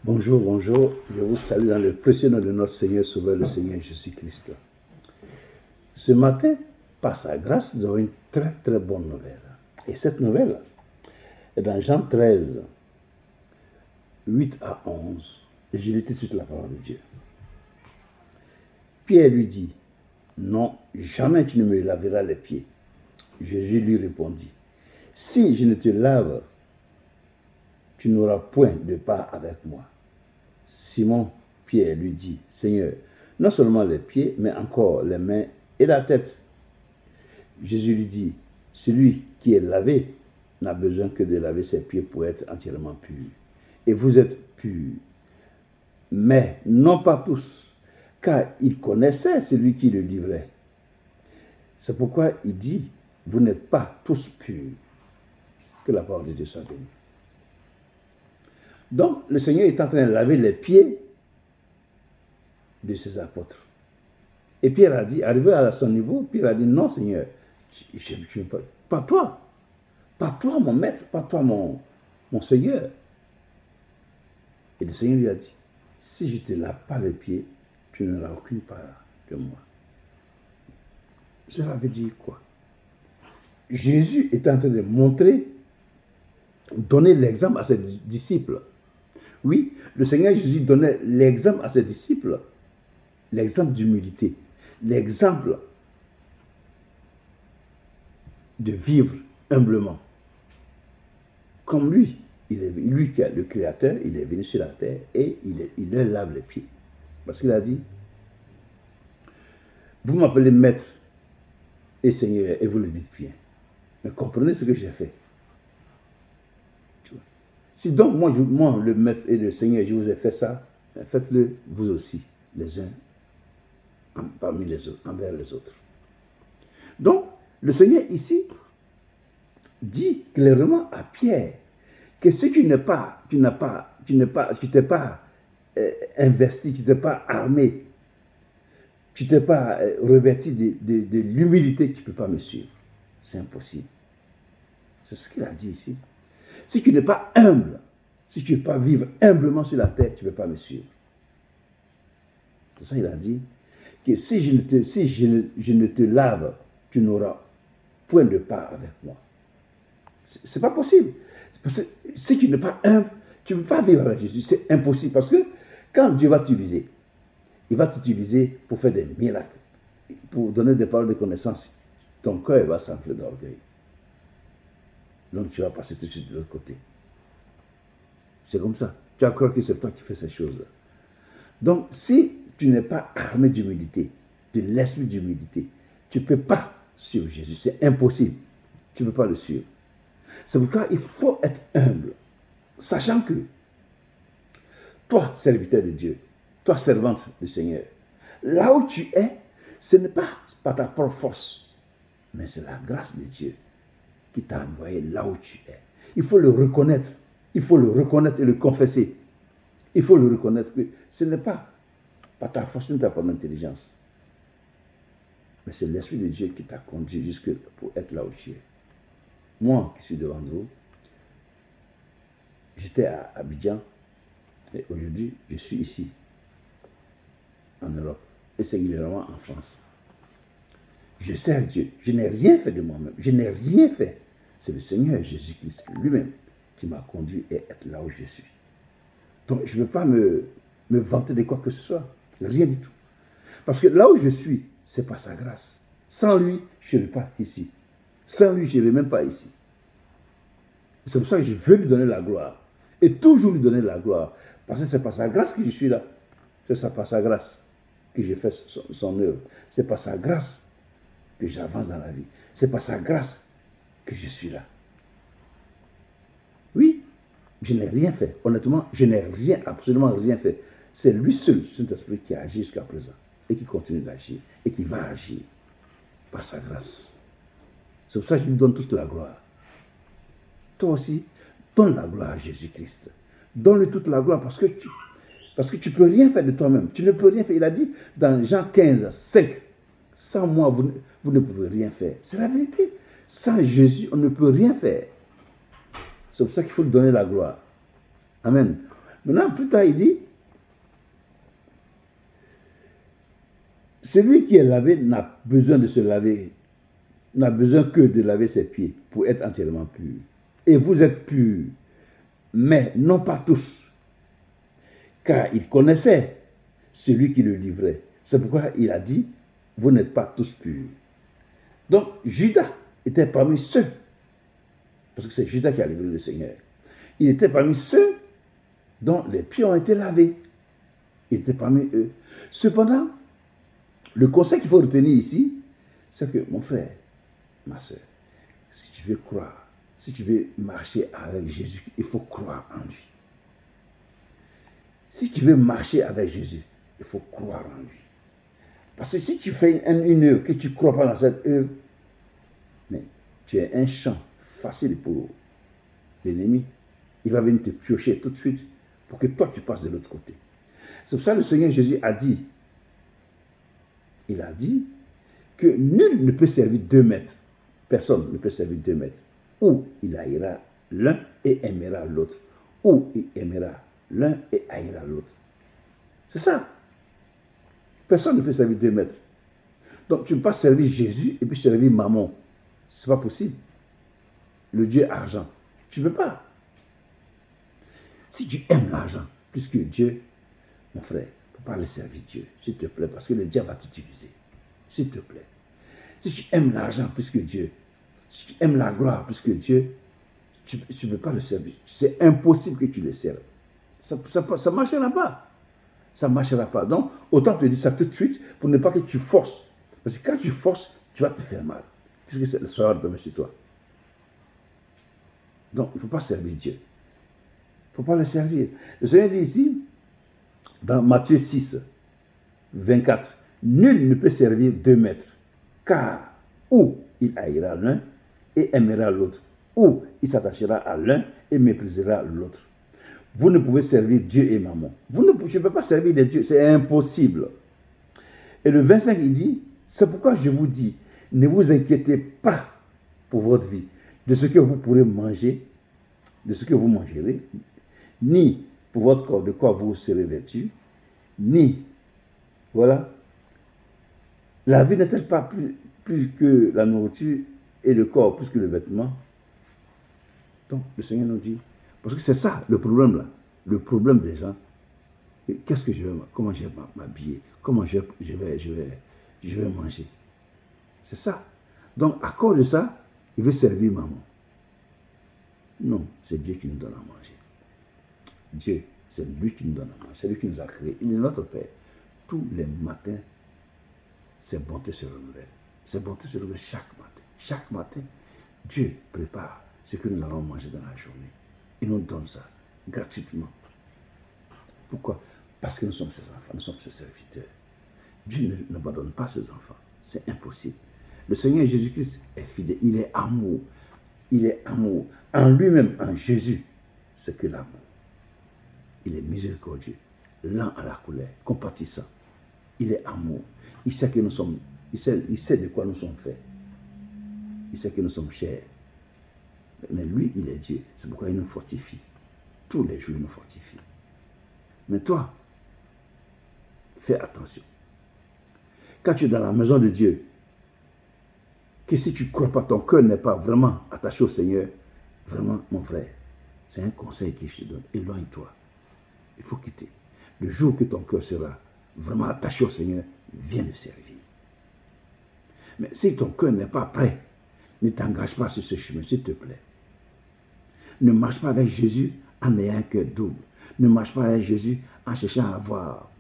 Bonjour, bonjour. Je vous salue dans le précieux nom de notre Seigneur Sauveur, le Seigneur Jésus-Christ. Ce matin, par sa grâce, nous avons une très très bonne nouvelle. Et cette nouvelle est dans Jean 13, 8 à 11. Et je lis tout de suite la parole de Dieu. Pierre lui dit, non, jamais tu ne me laveras les pieds. Jésus lui répondit, si je ne te lave, tu n'auras point de part avec moi. Simon Pierre lui dit, Seigneur, non seulement les pieds, mais encore les mains et la tête. Jésus lui dit, celui qui est lavé n'a besoin que de laver ses pieds pour être entièrement pur. Et vous êtes purs, mais non pas tous, car il connaissait celui qui le livrait. C'est pourquoi il dit, vous n'êtes pas tous purs. Que la parole de Dieu soit bénie. Donc, le Seigneur est en train de laver les pieds de ses apôtres. Et Pierre a dit, arrivé à son niveau, Pierre a dit, non Seigneur, pas toi mon maître, pas toi mon Seigneur. Et le Seigneur lui a dit, si je ne te lave pas les pieds, tu n'auras aucune part de moi. Cela veut dire quoi? Jésus est en train de montrer, donner l'exemple à ses disciples. Oui, le Seigneur Jésus donnait l'exemple à ses disciples, l'exemple d'humilité, l'exemple de vivre humblement. Comme lui, lui qui est le Créateur, il est venu sur la terre et il leur lave les pieds. Parce qu'il a dit, vous m'appelez maître et Seigneur et vous le dites bien. Mais comprenez ce que j'ai fait. Si donc moi, le maître et le Seigneur, je vous ai fait ça, faites-le vous aussi, les uns parmi les autres, envers les autres. Donc, le Seigneur ici dit clairement à Pierre que ce qui n'est pas, tu t'es pas investi, tu t'es pas armé, tu t'es pas revêti de l'humilité, tu ne peux pas me suivre. C'est impossible. C'est ce qu'il a dit ici. Si tu n'es pas humble, si tu ne veux pas vivre humblement sur la terre, tu ne peux pas me suivre. C'est ça qu'il a dit. Que si je ne te lave, tu n'auras point de part avec moi. Ce n'est pas possible. Parce que si tu n'es pas humble, tu ne peux pas vivre avec Jésus. C'est impossible. Parce que quand Dieu va t'utiliser, il va t'utiliser pour faire des miracles, pour donner des paroles de connaissance. Ton cœur va s'enfler d'orgueil. Donc tu vas passer tout de suite de l'autre côté. C'est comme ça. Tu vas croire que c'est toi qui fais ces choses. Donc si tu n'es pas armé d'humilité, de l'esprit d'humilité, tu ne peux pas suivre Jésus. C'est impossible. Tu ne peux pas le suivre. C'est pourquoi il faut être humble, sachant que toi, serviteur de Dieu, toi, servante du Seigneur, là où tu es, ce n'est pas par ta propre force, mais c'est la grâce de Dieu qui t'a envoyé là où tu es. Il faut le reconnaître. Il faut le reconnaître et le confesser. Il faut le reconnaître que ce n'est pas par ta force ni ta propre intelligence, mais c'est l'Esprit de Dieu qui t'a conduit jusque pour être là où tu es. Moi qui suis devant vous, j'étais à Abidjan et aujourd'hui je suis ici, en Europe et singulièrement en France. Je sers Dieu. Je n'ai rien fait de moi-même. Je n'ai rien fait. C'est le Seigneur Jésus-Christ lui-même qui m'a conduit à être là où je suis. Donc, je ne veux pas me vanter de quoi que ce soit. Rien du tout. Parce que là où je suis, c'est par sa grâce. Sans lui, je ne serais pas ici. Sans lui, je ne serais même pas ici. C'est pour ça que je veux lui donner la gloire. Et toujours lui donner la gloire. Parce que c'est par sa grâce que je suis là. C'est par sa grâce que j'ai fait son œuvre. C'est par sa grâce que j'avance dans la vie. C'est par sa grâce que je suis là. Oui, je n'ai rien fait. Honnêtement, je n'ai absolument rien fait. C'est lui seul, Saint-Esprit, qui a agi jusqu'à présent et qui continue d'agir et qui va agir par sa grâce. C'est pour ça que je lui donne toute la gloire. Toi aussi, donne la gloire à Jésus-Christ. Donne-lui toute la gloire parce que tu ne peux rien faire de toi-même. Tu ne peux rien faire. Il a dit dans Jean 15, 5, sans moi, vous ne pouvez rien faire. C'est la vérité. Sans Jésus, on ne peut rien faire. C'est pour ça qu'il faut lui donner la gloire. Amen. Maintenant, plus tard, il dit, celui qui est lavé n'a besoin de se laver, n'a besoin que de laver ses pieds pour être entièrement pur. Et vous êtes purs, mais non pas tous, car il connaissait celui qui le livrait. C'est pourquoi il a dit, vous n'êtes pas tous purs. Donc, Judas était parmi ceux, parce que c'est Judas qui a livré le Seigneur, il était parmi ceux dont les pieds ont été lavés. Il était parmi eux. Cependant, le conseil qu'il faut retenir ici, c'est que, mon frère, ma soeur, si tu veux croire, si tu veux marcher avec Jésus, il faut croire en lui. Si tu veux marcher avec Jésus, il faut croire en lui. Parce que si tu fais une œuvre, que tu ne crois pas dans cette œuvre, mais tu es un champ facile pour l'ennemi. Il va venir te piocher tout de suite pour que toi tu passes de l'autre côté. C'est pour ça que le Seigneur Jésus a dit, il a dit que nul ne peut servir 2 maîtres. Personne ne peut servir 2 maîtres. Ou il haïra l'un et aimera l'autre. Ou il aimera l'un et haïra l'autre. C'est ça. Personne ne peut servir 2 maîtres. Donc tu ne peux pas servir Jésus et puis servir Mammon. Ce n'est pas possible. Le Dieu argent. Tu ne peux pas. Si tu aimes l'argent plus que Dieu, mon frère, il ne faut pas le servir Dieu, s'il te plaît, parce que le diable va t'utiliser. S'il te plaît. Si tu aimes l'argent plus que Dieu, si tu aimes la gloire plus que Dieu, tu ne peux pas le servir. C'est impossible que tu le serves. Ça ne marchera pas. Ça ne marchera pas. Donc, autant te dire ça tout de suite pour ne pas que tu forces. Parce que quand tu forces, tu vas te faire mal. Puisque c'est le soir de sur toi. Donc, il ne faut pas servir Dieu. Il ne faut pas le servir. Le Seigneur dit ici, dans Matthieu 6, 24, nul ne peut servir 2 maîtres, car ou il haïra l'un et aimera l'autre, ou il s'attachera à l'un et méprisera l'autre. Vous ne pouvez servir Dieu et Mammon. Je ne peux pas servir des dieux, c'est impossible. Et le 25, il dit, c'est pourquoi je vous dis, ne vous inquiétez pas pour votre vie, de ce que vous pourrez manger, de ce que vous mangerez, ni pour votre corps, de quoi vous serez vêtu, ni, voilà, la vie n'est-elle pas plus que la nourriture et le corps plus que le vêtement? Donc, le Seigneur nous dit, parce que c'est ça le problème là, le problème des gens, qu'est-ce que je vais, comment je vais m'habiller, comment je vais manger. C'est ça. Donc, à cause de ça, il veut servir Mammon. Non, c'est Dieu qui nous donne à manger. Dieu, c'est lui qui nous donne à manger. C'est lui qui nous a créés. Il est notre Père. Tous les matins, ses bontés se renouvellent. Ses bontés se renouvellent chaque matin. Chaque matin, Dieu prépare ce que nous allons manger dans la journée. Il nous donne ça gratuitement. Pourquoi? Parce que nous sommes ses enfants, nous sommes ses serviteurs. Dieu n'abandonne pas ses enfants. C'est impossible. Le Seigneur Jésus-Christ est fidèle. Il est amour. Il est amour. En lui-même, en Jésus, c'est que l'amour. Il est miséricordieux, lent à la colère, compatissant. Il est amour. Il sait que nous sommes, il sait de quoi nous sommes faits. Il sait que nous sommes chers. Mais lui, il est Dieu. C'est pourquoi il nous fortifie. Tous les jours, il nous fortifie. Mais toi, fais attention. Quand tu es dans la maison de Dieu, que si tu ne crois pas, ton cœur n'est pas vraiment attaché au Seigneur, vraiment, mon frère, c'est un conseil que je te donne. Éloigne-toi. Il faut quitter. Le jour que ton cœur sera vraiment attaché au Seigneur, viens le servir. Mais si ton cœur n'est pas prêt, ne t'engage pas sur ce chemin, s'il te plaît. Ne marche pas avec Jésus en ayant un cœur double. Ne marche pas avec Jésus en cherchant à avoir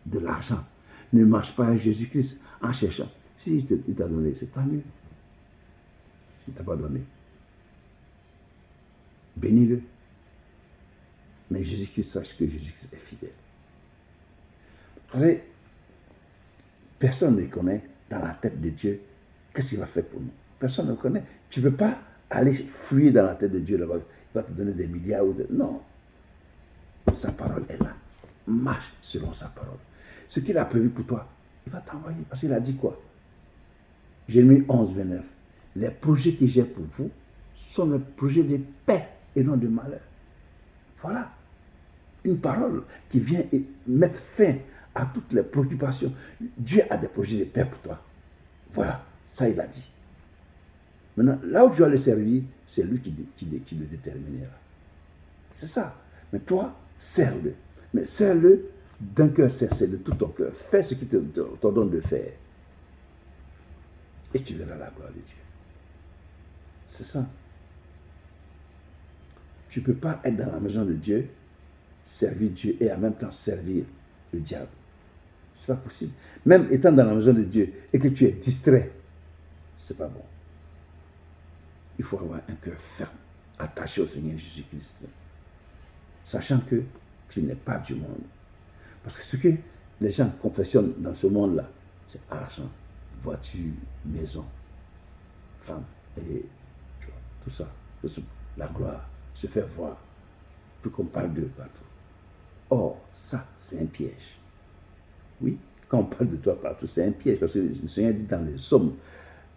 de l'argent. Ne marche pas avec Jésus-Christ en cherchant. Si il t'a donné, c'est tant mieux. S'il ne t'a pas donné, bénis-le. Mais Jésus-Christ, sache que Jésus-Christ est fidèle. Vous savez, personne ne connaît dans la tête de Dieu qu'est-ce qu'il va faire pour nous. Personne ne connaît. Tu ne peux pas aller fouiller dans la tête de Dieu là-bas. Il va te donner des milliards ou non. Sa parole est là. Marche selon sa parole. Ce qu'il a prévu pour toi, il va t'envoyer. Parce qu'il a dit quoi? Jérémie 11, 29. Les projets que j'ai pour vous sont les projets de paix et non de malheur. Voilà. une parole qui vient mettre fin à toutes les préoccupations. Dieu a des projets de paix pour toi. Voilà, ça il a dit. Maintenant, là où tu vas le servir, c'est lui qui le déterminera. C'est ça. Mais toi, sers-le. Mais sers-le d'un cœur sincère, de tout ton cœur. Fais ce qu'il t'ordonne de faire. Et tu verras la gloire de Dieu. C'est ça. Tu ne peux pas être dans la maison de Dieu, servir Dieu et en même temps servir le diable. Ce n'est pas possible. Même étant dans la maison de Dieu et que tu es distrait, ce n'est pas bon. Il faut avoir un cœur ferme, attaché au Seigneur Jésus-Christ, sachant que tu n'es pas du monde. Parce que ce que les gens confessionnent dans ce monde-là, c'est argent, voiture, maison, femme, et tout ça, la gloire, se faire voir, plus qu'on parle d'eux partout. Or, ça, c'est un piège. Oui, quand on parle de toi partout, c'est un piège, parce que le Seigneur dit dans les Psaumes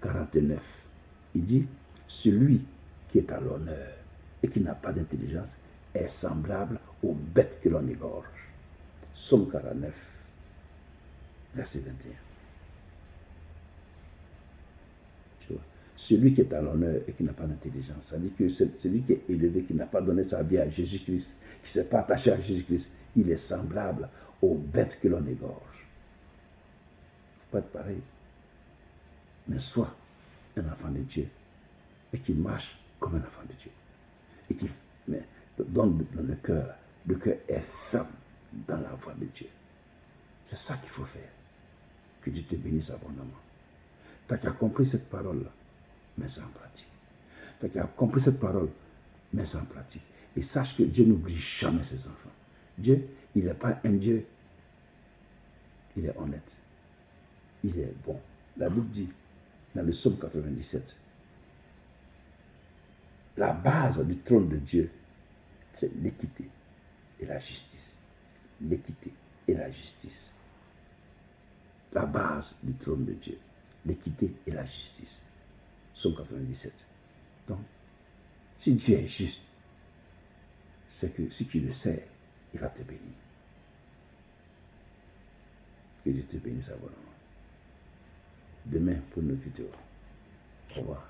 49, il dit, celui qui est à l'honneur et qui n'a pas d'intelligence est semblable aux bêtes que l'on égorge. Psaume 49, verset 21. Tu vois, celui qui est à l'honneur et qui n'a pas d'intelligence, ça dit que celui qui est élevé, qui n'a pas donné sa vie à Jésus-Christ, qui ne s'est pas attaché à Jésus-Christ, il est semblable aux bêtes que l'on égorge. Il ne faut pas être pareil. Mais sois un enfant de Dieu et qui marche comme un enfant de Dieu. Et qui donne dans le cœur est ferme dans la voie de Dieu. C'est ça qu'il faut faire. Que Dieu te bénisse abondamment. Tu as compris cette parole-là, mets-la en pratique. Tu as compris cette parole, mets-la en pratique. Et sache que Dieu n'oublie jamais ses enfants. Dieu, il n'est pas un Dieu. Il est honnête. Il est bon. La Bible dit, dans le Psaume 97, la base du trône de Dieu, c'est l'équité et la justice. L'équité et la justice. La base du trône de Dieu, l'équité et la justice. Psaume 97. Donc, si Dieu est juste, c'est que si tu le sais, il va te bénir. Que Dieu te bénisse abondamment. Demain pour une vidéo. Au revoir.